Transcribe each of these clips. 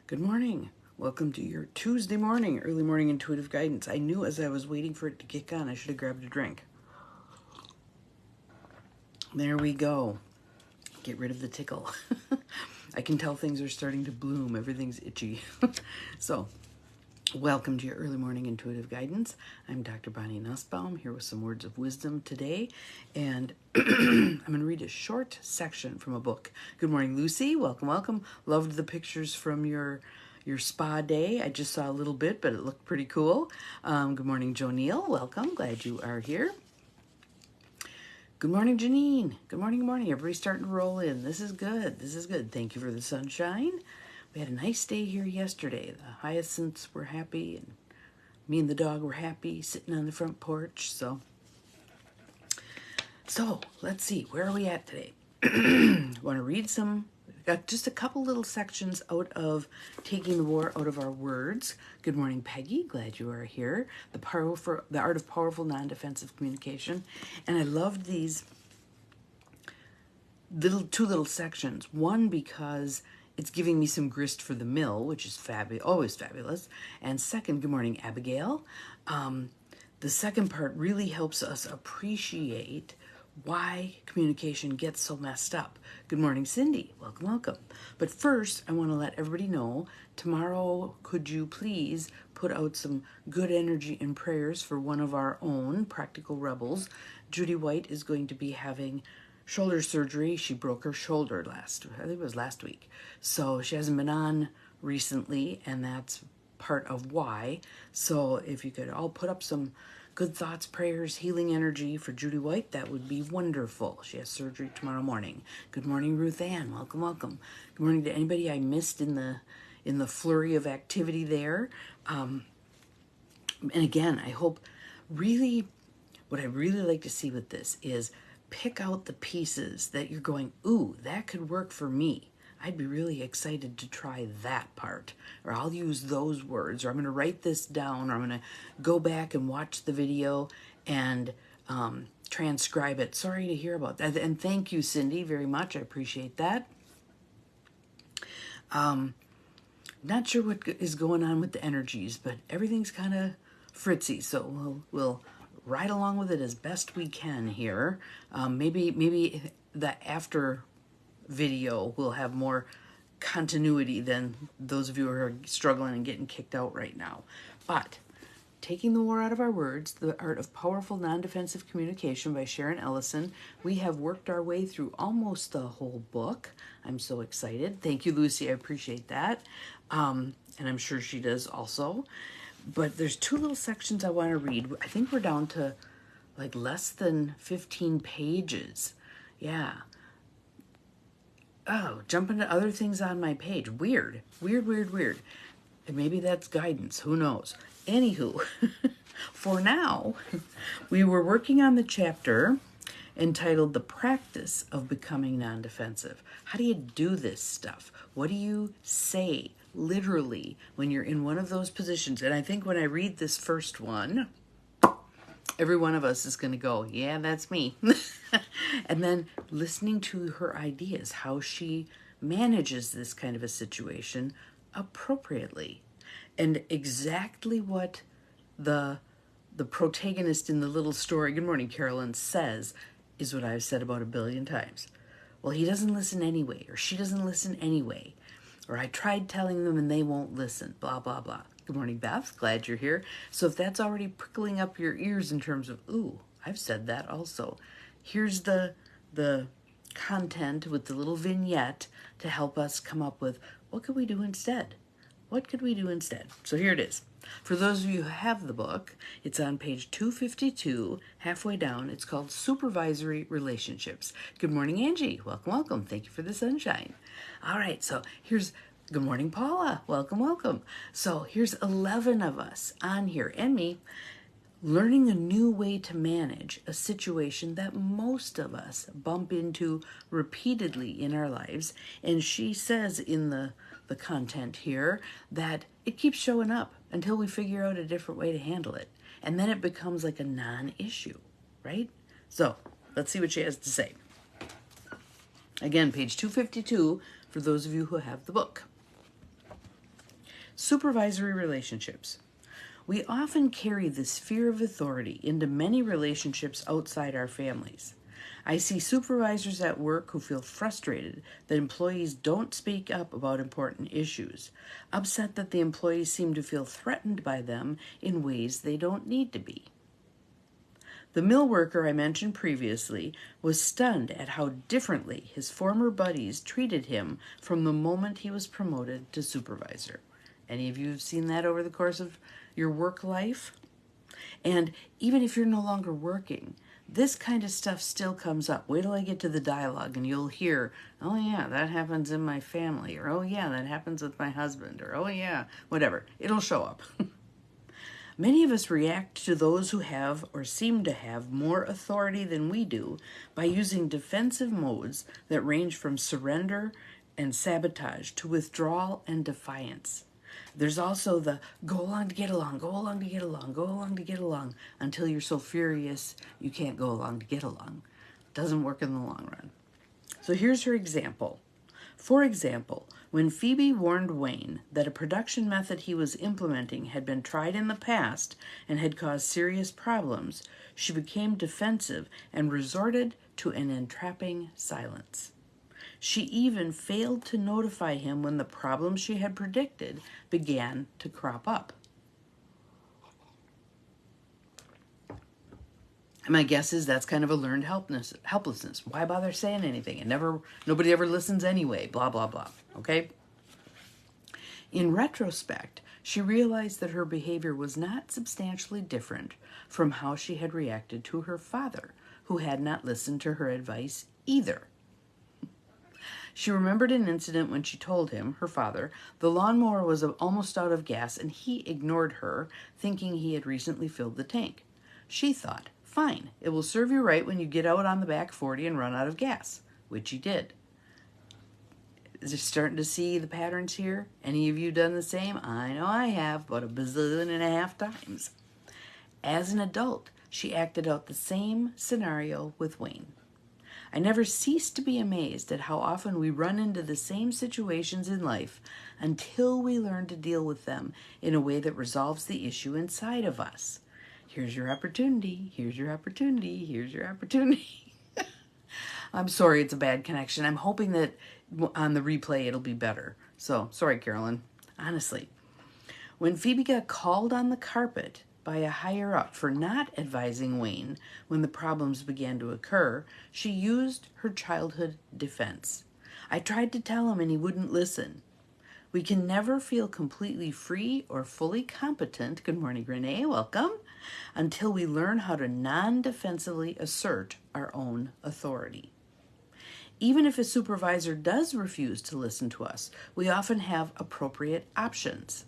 Good morning. Welcome to your Tuesday morning, early morning intuitive guidance. I knew as I was waiting for it to kick on, I should have grabbed a drink. There we go. Get rid of the tickle. I can tell things are starting to bloom. Everything's itchy. So, welcome to your early morning intuitive guidance. I'm Dr. Bonnie Nussbaum here with some words of wisdom today. And I'm going to read a short section from a book. Good morning, Lucy. Welcome, welcome. Loved the pictures from your spa day. I just saw a little bit, but it looked pretty cool. Good morning, Jo Neal. Welcome. Glad you are here. Good morning, Janine. Good morning, good morning. Everybody's starting to roll in. This is good. This is good. Thank you for the sunshine. We had a nice day here yesterday. The hyacinths were happy, and me and the dog were happy sitting on the front porch. So let's see. Where are we at today? Want to read some? Got just a couple little sections out of Taking the War Out of Our Words. Good morning, Peggy. Glad you are here. The Art of Powerful Non-Defensive Communication. And I loved these two little sections. One, because it's giving me some grist for the mill, which is always fabulous. And second, good morning, Abigail. The second part really helps us appreciate why communication gets so messed up. Good morning, Cindy. Welcome, welcome. But first, I want to let everybody know, tomorrow, could you please put out some good energy and prayers for one of our own practical rebels. Judy White is going to be having shoulder surgery. She broke her shoulder I think it was last week. So she hasn't been on recently, and that's part of why. So if you could all put up some good thoughts, prayers, healing energy for Judy White, that would be wonderful. She has surgery tomorrow morning. Good morning, Ruth Ann. Welcome, welcome. Good morning to anybody I missed in the flurry of activity there. And again, I hope what I really like to see with this is pick out the pieces that you're going, ooh, that could work for me. I'd be really excited to try that part, or I'll use those words, or I'm going to write this down, or I'm going to go back and watch the video and transcribe it. Sorry to hear about that. And thank you, Cindy, very much. I appreciate that. Not sure what is going on with the energies, but everything's kind of fritzy, so we'll ride along with it as best we can here. Maybe the after video will have more continuity than those of you who are struggling and getting kicked out right now. But Taking the War Out of Our Words, The Art of Powerful Non-Defensive Communication by Sharon Ellison. We have worked our way through almost the whole book. I'm so excited. Thank you, Lucy. I appreciate that. And I'm sure she does also. But there's two little sections I want to read. I think we're down to like less than 15 pages. Yeah. Oh, jumping to other things on my page. Weird. And maybe that's guidance. Who knows? Anywho, for now, we were working on the chapter entitled The Practice of Becoming Non-Defensive. How do you do this stuff? What do you say literally when you're in one of those positions? And I think when I read this first one, every one of us is going to go, yeah, that's me. And then listening to her ideas, how she manages this kind of a situation appropriately. And exactly what the protagonist in the little story, good morning, Carolyn, says is what I've said about 1 billion times. Well, he doesn't listen anyway, or she doesn't listen anyway. Or I tried telling them and they won't listen, blah, blah, blah. Good morning, Beth. Glad you're here. So if that's already prickling up your ears in terms of, ooh, I've said that also. Here's the content with the little vignette to help us come up with, what could we do instead? What could we do instead? So here it is. For those of you who have the book, it's on page 252, halfway down. It's called Supervisory Relationships. Good morning, Angie. Welcome, welcome. Thank you for the sunshine. All right, so good morning, Paula. Welcome, welcome. So here's 11 of us on here, and me, learning a new way to manage a situation that most of us bump into repeatedly in our lives. And she says in the content here that it keeps showing up until we figure out a different way to handle it. And then it becomes like a non-issue, right? So let's see what she has to say. Again, page 252 for those of you who have the book. Supervisory relationships. We often carry this fear of authority into many relationships outside our families. I see supervisors at work who feel frustrated that employees don't speak up about important issues, upset that the employees seem to feel threatened by them in ways they don't need to be. The mill worker I mentioned previously was stunned at how differently his former buddies treated him from the moment he was promoted to supervisor. Any of you have seen that over the course of your work life? And even if you're no longer working, this kind of stuff still comes up. Wait till I get to the dialogue and you'll hear, oh yeah, that happens in my family, or oh yeah, that happens with my husband, or oh yeah, whatever. It'll show up. Many of us react to those who have or seem to have more authority than we do by using defensive modes that range from surrender and sabotage to withdrawal and defiance. There's also the go along to get along, go along to get along, go along to get along, until you're so furious you can't go along to get along. Doesn't work in the long run. So here's her example. For example, when Phoebe warned Wayne that a production method he was implementing had been tried in the past and had caused serious problems, she became defensive and resorted to an entrapping silence. She even failed to notify him when the problems she had predicted began to crop up. And my guess is that's kind of a learned helplessness. Why bother saying anything? Nobody ever listens anyway, blah, blah, blah, okay? In retrospect, she realized that her behavior was not substantially different from how she had reacted to her father, who had not listened to her advice either. She remembered an incident when she told him, her father, the lawnmower was almost out of gas and he ignored her, thinking he had recently filled the tank. She thought, fine, it will serve you right when you get out on the back 40 and run out of gas, which he did. Is you starting to see the patterns here? Any of you done the same? I know I have, about 1.5 bazillion times. As an adult, she acted out the same scenario with Wayne. I never cease to be amazed at how often we run into the same situations in life until we learn to deal with them in a way that resolves the issue inside of us. Here's your opportunity, here's your opportunity, here's your opportunity. I'm sorry it's a bad connection. I'm hoping that on the replay it'll be better. So, sorry, Carolyn. Honestly, when Phoebe got called on the carpet by a higher-up for not advising Wayne when the problems began to occur, she used her childhood defense. I tried to tell him and he wouldn't listen. We can never feel completely free or fully competent, good morning Renee, welcome, until we learn how to non-defensively assert our own authority. Even if a supervisor does refuse to listen to us, we often have appropriate options.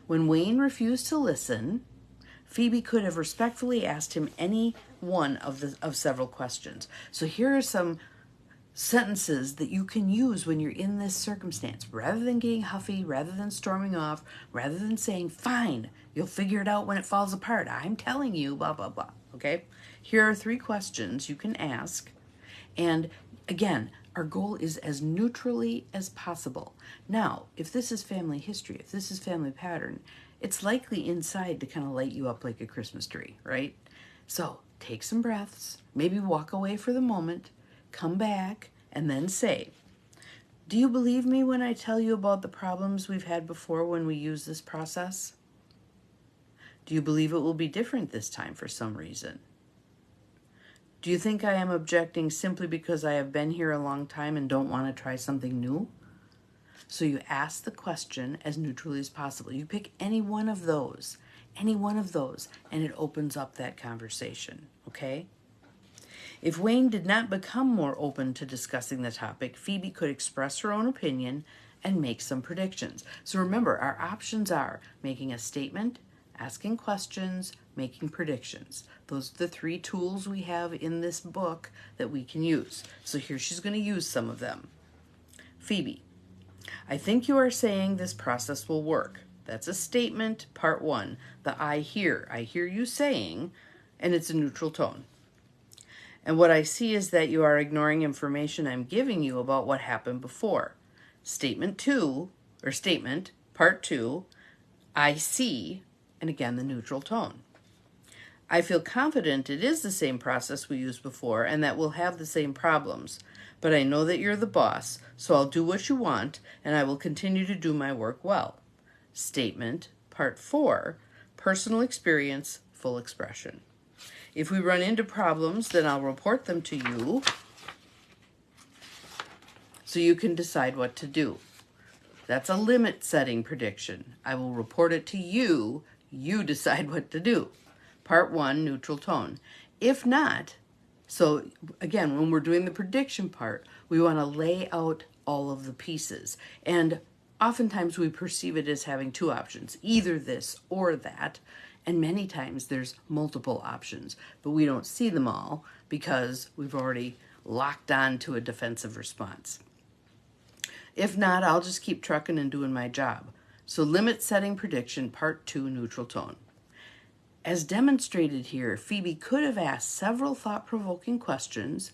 When Wayne refused to listen, Phoebe could have respectfully asked him any one of several questions. So here are some sentences that you can use when you're in this circumstance. Rather than getting huffy, rather than storming off, rather than saying, fine, you'll figure it out when it falls apart. I'm telling you, blah, blah, blah. Okay? Here are 3 questions you can ask. And again, our goal is as neutrally as possible. Now, if this is family history, if this is family pattern, it's likely inside to kind of light you up like a Christmas tree, right? So take some breaths, maybe walk away for the moment, come back, and then say, do you believe me when I tell you about the problems we've had before when we use this process? Do you believe it will be different this time for some reason? Do you think I am objecting simply because I have been here a long time and don't want to try something new? So you ask the question as neutrally as possible. You pick any one of those, and it opens up that conversation, okay? If Wayne did not become more open to discussing the topic, Phoebe could express her own opinion and make some predictions. So remember, our options are making a statement, asking questions, making predictions. Those are the 3 tools we have in this book that we can use. So here she's going to use some of them. Phoebe, I think you are saying this process will work. That's a statement, part 1. The I hear you saying, and it's a neutral tone. And what I see is that you are ignoring information I'm giving you about what happened before. Statement 2, or statement, Part 2, I see, and again the neutral tone. I feel confident it is the same process we used before and that we'll have the same problems. But I know that you're the boss, so I'll do what you want and I will continue to do my work well. Statement, Part 4, personal experience, full expression. If we run into problems, then I'll report them to you so you can decide what to do. That's a limit setting prediction. I will report it to you. You decide what to do. Part 1, neutral tone. If not, so again, when we're doing the prediction part, we want to lay out all of the pieces. And oftentimes we perceive it as having two options, either this or that. And many times there's multiple options, but we don't see them all because we've already locked on to a defensive response. If not, I'll just keep trucking and doing my job. So limit setting prediction, part 2, neutral tone. As demonstrated here, Phoebe could have asked several thought-provoking questions,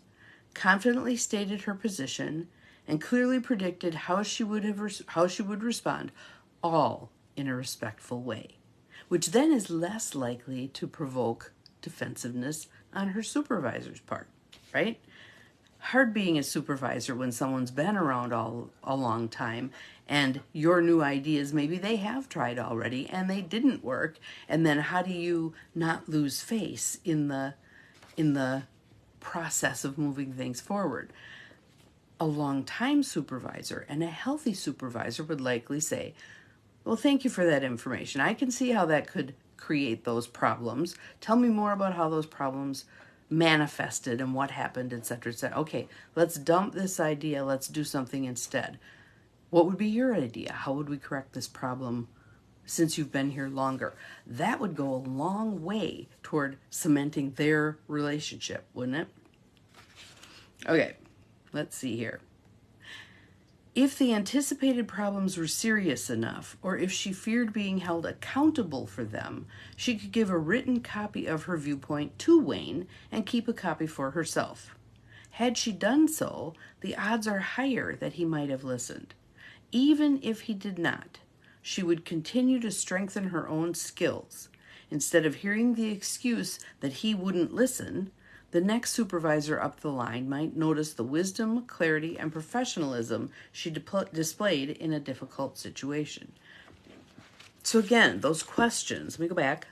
confidently stated her position, and clearly predicted how she would respond, all in a respectful way, which then is less likely to provoke defensiveness on her supervisor's part, right? Hard being a supervisor when someone's been around a long time and your new ideas, maybe they have tried already and they didn't work. And then how do you not lose face in the process of moving things forward? A long-time supervisor and a healthy supervisor would likely say, well, thank you for that information. I can see how that could create those problems. Tell me more about how those problems manifested and what happened, etc., etc. Okay, let's dump this idea. Let's do something instead. What would be your idea? How would we correct this problem since you've been here longer? That would go a long way toward cementing their relationship, wouldn't it? Okay, let's see here. If the anticipated problems were serious enough, or if she feared being held accountable for them, she could give a written copy of her viewpoint to Wayne and keep a copy for herself. Had she done so, the odds are higher that he might have listened. Even if he did not, she would continue to strengthen her own skills. Instead of hearing the excuse that he wouldn't listen, the next supervisor up the line might notice the wisdom, clarity, and professionalism she displayed in a difficult situation. So again, those questions, let me go back.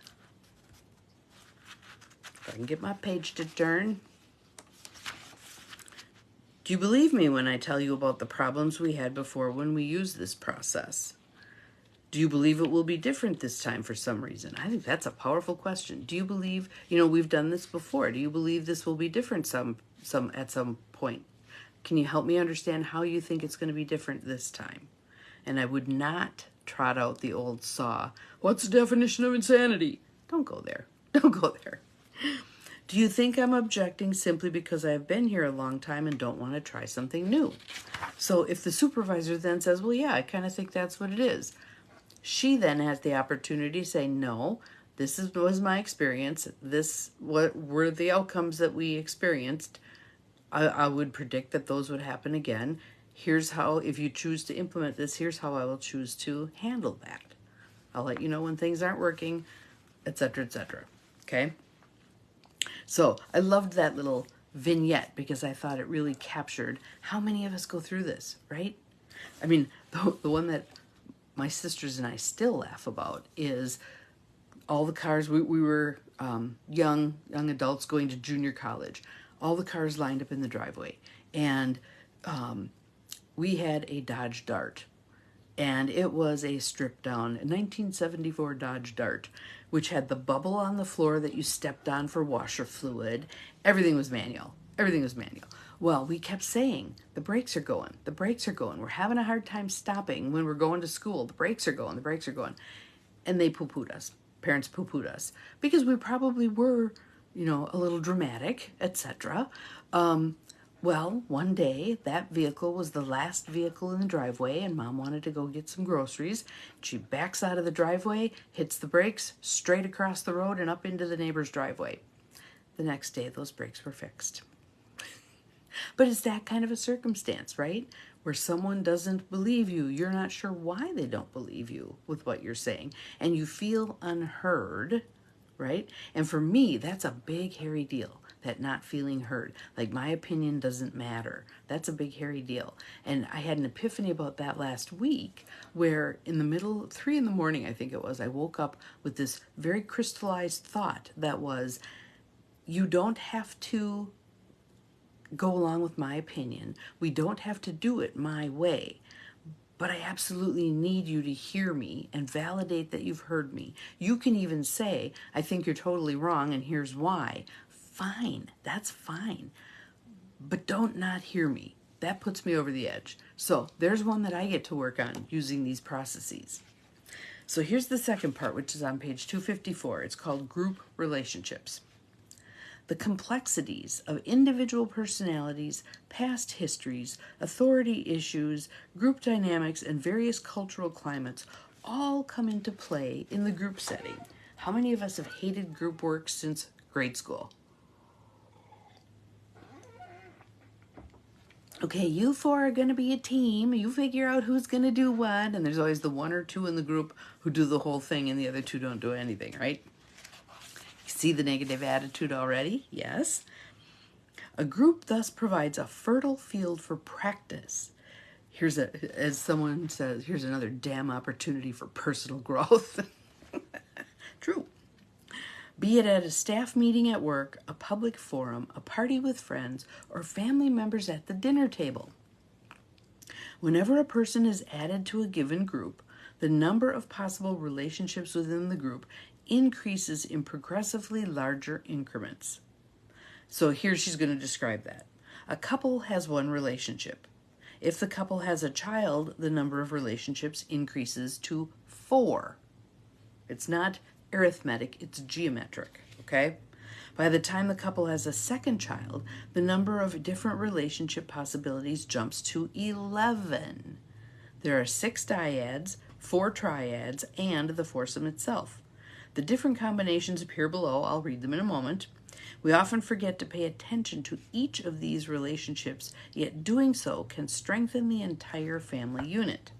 If I can get my page to turn. Do you believe me when I tell you about the problems we had before when we used this process? Do you believe it will be different this time for some reason? I think that's a powerful question. Do you believe, we've done this before. Do you believe this will be different at some point? Can you help me understand how you think it's going to be different this time? And I would not trot out the old saw. What's the definition of insanity? Don't go there. Don't go there. Do you think I'm objecting simply because I've been here a long time and don't want to try something new? So if the supervisor then says, well, yeah, I kind of think that's what it is. She then has the opportunity to say, no, was my experience. What were the outcomes that we experienced. I would predict that those would happen again. Here's how, if you choose to implement this, here's how I will choose to handle that. I'll let you know when things aren't working, etc., etc. Okay? So I loved that little vignette because I thought it really captured how many of us go through this, right? I mean, the one that my sisters and I still laugh about is all the cars. We were young adults going to junior college. All the cars lined up in the driveway, and we had a Dodge Dart, and it was a stripped down 1974 Dodge Dart, which had the bubble on the floor that you stepped on for washer fluid. Everything was manual. Well, we kept saying, the brakes are going. We're having a hard time stopping when we're going to school. The brakes are going. And they poo-pooed us. Parents poo-pooed us. Because we probably were, a little dramatic, etc. Well, one day, that vehicle was the last vehicle in the driveway, and Mom wanted to go get some groceries. She backs out of the driveway, hits the brakes, straight across the road and up into the neighbor's driveway. The next day, those brakes were fixed. But it's that kind of a circumstance, right? where someone doesn't believe you. You're not sure why they don't believe you with what you're saying, and you feel unheard, right? And for me, that's a big, hairy deal, that not feeling heard. Like, my opinion doesn't matter. That's a big, hairy deal. And I had an epiphany about that last week, where in the middle, 3 in the morning, I think it was, I woke up with this very crystallized thought that was, you don't have to go along with my opinion. We don't have to do it my way. But I absolutely need you to hear me and validate that you've heard me. You can even say, I think you're totally wrong and here's why. Fine, that's fine. But don't not hear me. That puts me over the edge. So there's one that I get to work on using these processes. So here's the second part, which is on page 254. It's called group relationships. The complexities of individual personalities, past histories, authority issues, group dynamics, and various cultural climates all come into play in the group setting. How many of us have hated group work since grade school? Okay, you 4 are going to be a team. You figure out who's going to do what, and there's always the 1 or 2 in the group who do the whole thing and the other 2 don't do anything, right? See the negative attitude already? Yes. A group thus provides a fertile field for practice. As someone says, here's another damn opportunity for personal growth. True. Be it at a staff meeting at work, a public forum, a party with friends, or family members at the dinner table. Whenever a person is added to a given group, the number of possible relationships within the group increases in progressively larger increments. So here she's going to describe that. A couple has 1 relationship. If the couple has a child, the number of relationships increases to 4. It's not arithmetic, it's geometric, okay? By the time the couple has a second child, the number of different relationship possibilities jumps to 11. There are 6 dyads, 4 triads, and the foursome itself. The different combinations appear below. I'll read them in a moment. We often forget to pay attention to each of these relationships, yet doing so can strengthen the entire family unit.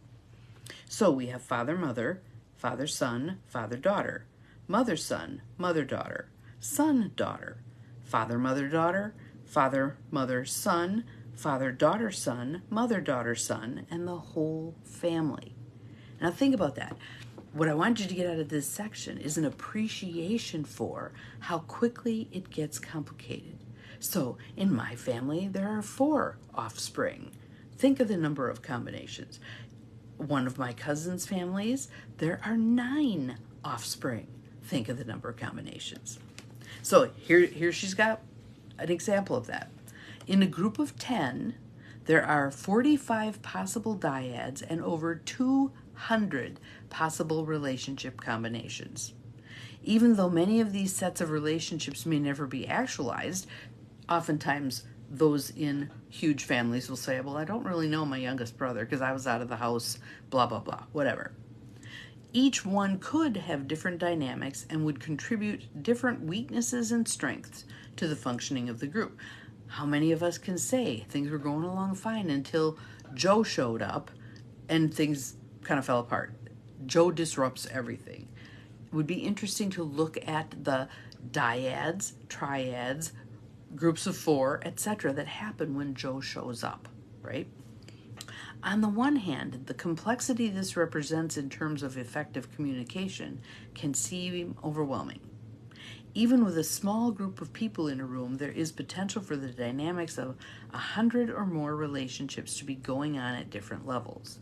So we have father-mother, father-son, father-daughter, mother-son, mother-daughter, son-daughter, father-mother-daughter, father-mother-son, father-daughter-son, mother-daughter-son, and the whole family. Now think about that. What I want you to get out of this section is an appreciation for how quickly it gets complicated. So in my family, there are 4 offspring. Think of the number of combinations. One of my cousin's families, there are 9 offspring. Think of the number of combinations. So here she's got an example of that. In a group of 10, there are 45 possible dyads and over 200 possible relationship combinations. Even though many of these sets of relationships may never be actualized, oftentimes those in huge families will say, well, I don't really know my youngest brother because I was out of the house, blah, blah, blah, whatever. Each one could have different dynamics and would contribute different weaknesses and strengths to the functioning of the group. How many of us can say things were going along fine until Joe showed up and things kind of fell apart? Joe disrupts everything. It would be interesting to look at the dyads, triads, groups of 4, etc. that happen when Joe shows up, right? On the one hand, the complexity this represents in terms of effective communication can seem overwhelming. Even with a small group of people in a room, there is potential for the dynamics of 100 or more relationships to be going on at different levels.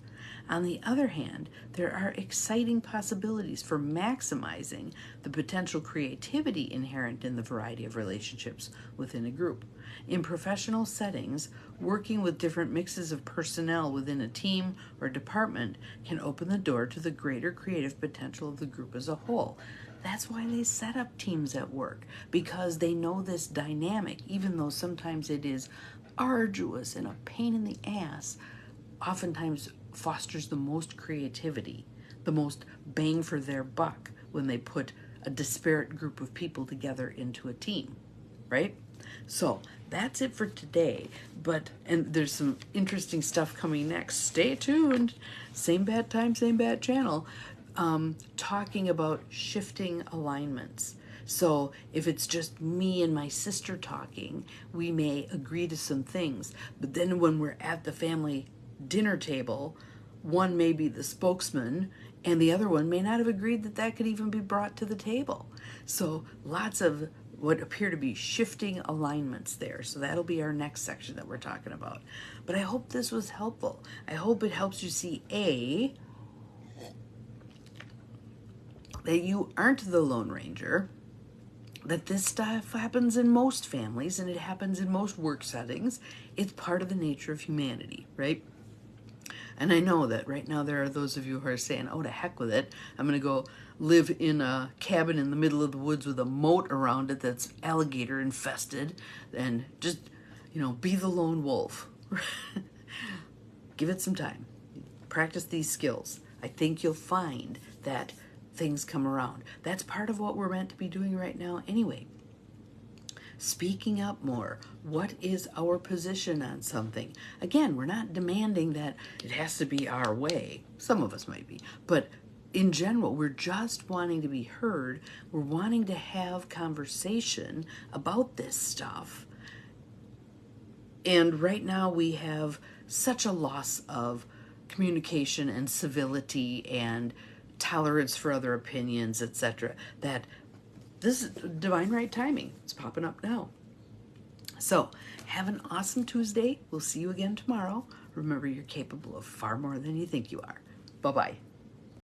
On the other hand, there are exciting possibilities for maximizing the potential creativity inherent in the variety of relationships within a group. In professional settings, working with different mixes of personnel within a team or department can open the door to the greater creative potential of the group as a whole. That's why they set up teams at work, because they know this dynamic, even though sometimes it is arduous and a pain in the ass, oftentimes fosters the most creativity, the most bang for their buck when they put a disparate group of people together into a team, right? So that's it for today. And there's some interesting stuff coming next. Stay tuned. Same bad time, same bad channel. Talking about shifting alignments. So if it's just me and my sister talking, we may agree to some things. But then when we're at the family dinner table, one may be the spokesman and the other one may not have agreed that that could even be brought to the table. So lots of what appear to be shifting alignments there. So that'll be our next section that we're talking about. But I hope this was helpful. I hope it helps you see, A, that you aren't the Lone Ranger, that this stuff happens in most families and it happens in most work settings. It's part of the nature of humanity, right? And I know that right now there are those of you who are saying, oh, to heck with it. I'm going to go live in a cabin in the middle of the woods with a moat around it that's alligator infested and just, be the lone wolf. Give it some time. Practice these skills. I think you'll find that things come around. That's part of what we're meant to be doing right now anyway. Speaking up more. What is our position on something? Again, we're not demanding that it has to be our way. Some of us might be. But in general, we're just wanting to be heard. We're wanting to have conversation about this stuff. And right now we have such a loss of communication and civility and tolerance for other opinions, etc., that this is divine right timing. It's popping up now. So have an awesome Tuesday. We'll see you again tomorrow. Remember, you're capable of far more than you think you are. Bye-bye.